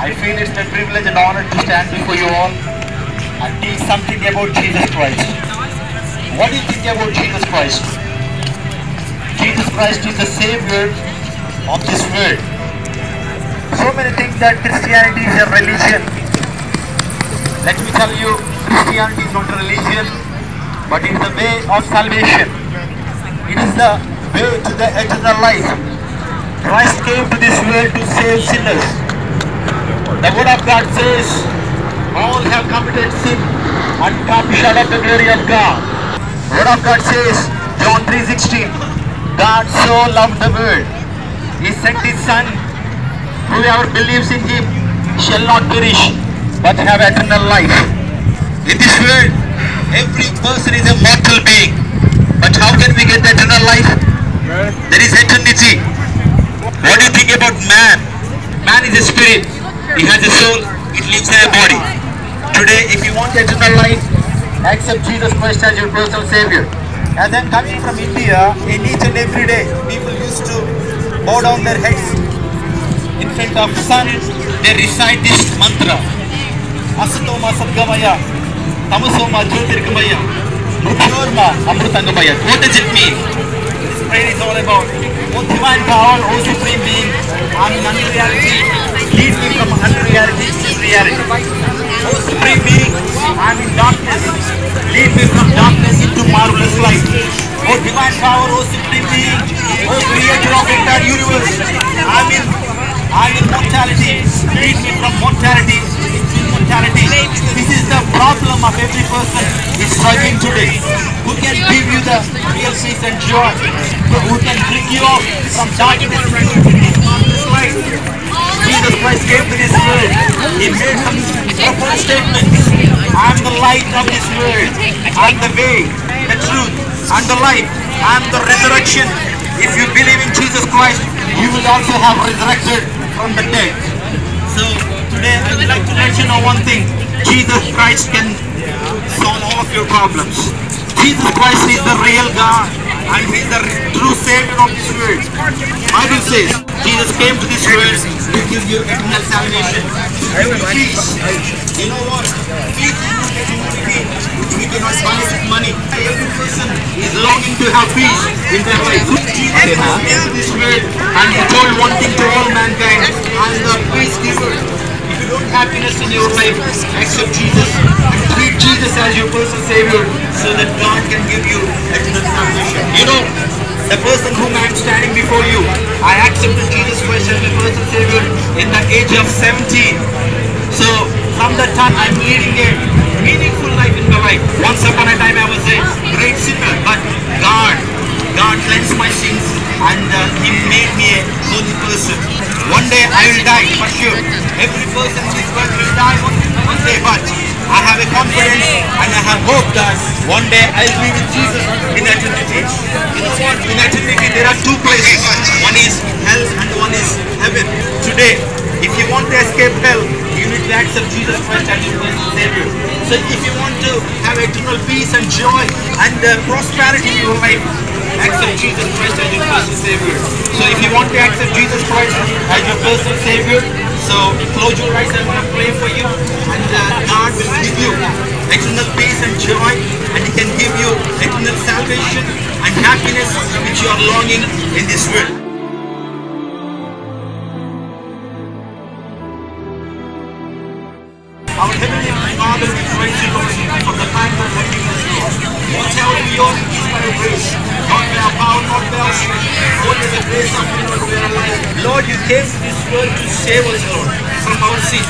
I feel it's my privilege and honor to stand before you all and teach something about Jesus Christ. What do you think about Jesus Christ? Jesus Christ is the Savior of this world. So many think that Christianity is a religion. Let me tell you, Christianity is not a religion, but it is the way of salvation. It is the way to the eternal life. Christ came to this world to save sinners. The word of God says, all have committed sin and come short of the glory of God. The word of God says, John 3:16, God so loved the world, He sent His Son. Whoever believes in Him shall not perish, but have eternal life. In this world, every person is a mortal being. But how can we get eternal life? There is eternity. What do you think about man? Man is a spirit. He has a soul. It lives in a body. Today, if you want eternal life, accept Jesus Christ as your personal Savior. And then coming from India, in each and every day, people used to bow down their heads in front of sun. They recite this mantra: Asatoma Sadgamaya, Tamasoma Jyotirgamaya, Mrityorma Amrutangamaya. What does it mean? This prayer is all about, O divine power, O supreme being, I am in unreality, lead me from unreality to reality. O supreme being, I am in darkness, lead me from darkness into marvelous light. O divine power, O supreme being, O creator of the entire universe, I am in mortality, lead me from mortality into immortality. This is the problem of every person is struggling today. Who can give you the real peace and joy? Who can bring you up from darkness into marvelous light? Jesus Christ came to this world. He made some profound statements. I am the light of this world. I am the way, the truth, and the life. I am the resurrection. If you believe in Jesus Christ, you will also have resurrected from the dead. So today I would like to let you know one thing. Jesus Christ can solve all of your problems. Jesus Christ is the real God and He is the true Savior of this world. Bible says Jesus came to this world to give you eternal salvation. Peace. You know what? Peace is not a commodity which we cannot buy with money. Every person is longing to have peace in their life. Jesus came to this world and He told one thing to all mankind: I am the peace giver. If you don't have happiness in your life, accept Jesus and treat Jesus as your personal Savior so that God can give you eternal salvation. You know, the person whom I am standing before you, I accepted Jesus Christ as my personal Savior in the age of 17. So from that time I am leading a meaningful life in my life. Once upon a time I was a great sinner, but God cleansed my sins and He made me a holy person. One day I will die for sure. Every person in this world will die one day, but I have a confidence and I have hope that one day I will be with Jesus in eternity. You know what? In eternity there are two places. One is hell and one is heaven. Today, if you want to escape hell, you need to accept Jesus Christ as your personal Savior. So if you want to have eternal peace and joy and prosperity in your life, accept Jesus Christ as your personal Savior. So if you want to accept Jesus Christ as your personal Savior, so close your eyes, I want to pray for you, and God will give you eternal peace and joy, and He can give you eternal salvation and happiness which you are longing in this world. Our Heavenly Father, we praise you, Lord, for the time that we're in this Lord. Whatever we own is by your grace, not by our power, not by our strength, only the grace of the Lord we are alive. Lord, you came to this world to save us, Lord, from our sins.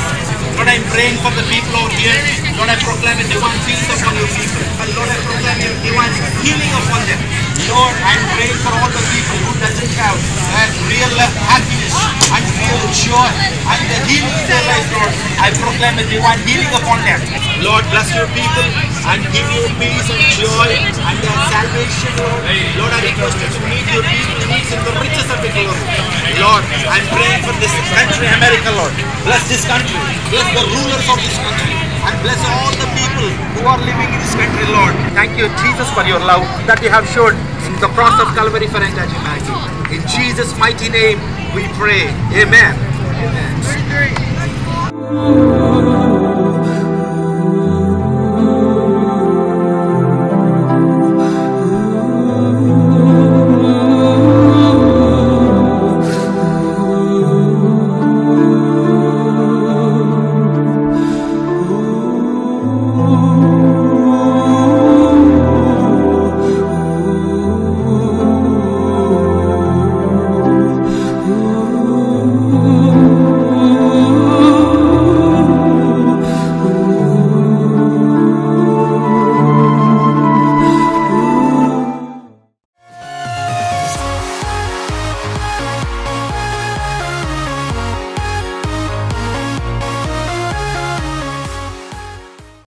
Lord, I'm praying for the people out here. Lord, I proclaim a divine peace upon your people. And Lord, I proclaim your divine healing upon them. Lord, I'm praying for all the people who doesn't have real happiness and real joy and the healing in their life, Lord. I proclaim a divine healing upon them. Lord, bless your people and give you peace and joy and salvation, Lord. Lord, I request you to meet your people's needs in the riches of the glory. Lord, I'm praying for this country, America, Lord. Bless this country. Bless the rulers of this country. And bless all the people who are living in this country, Lord. Thank you, Jesus, for your love that you have shown in the cross of Calvary for entire humanity. In Jesus' mighty name we pray. Amen. Amen. you.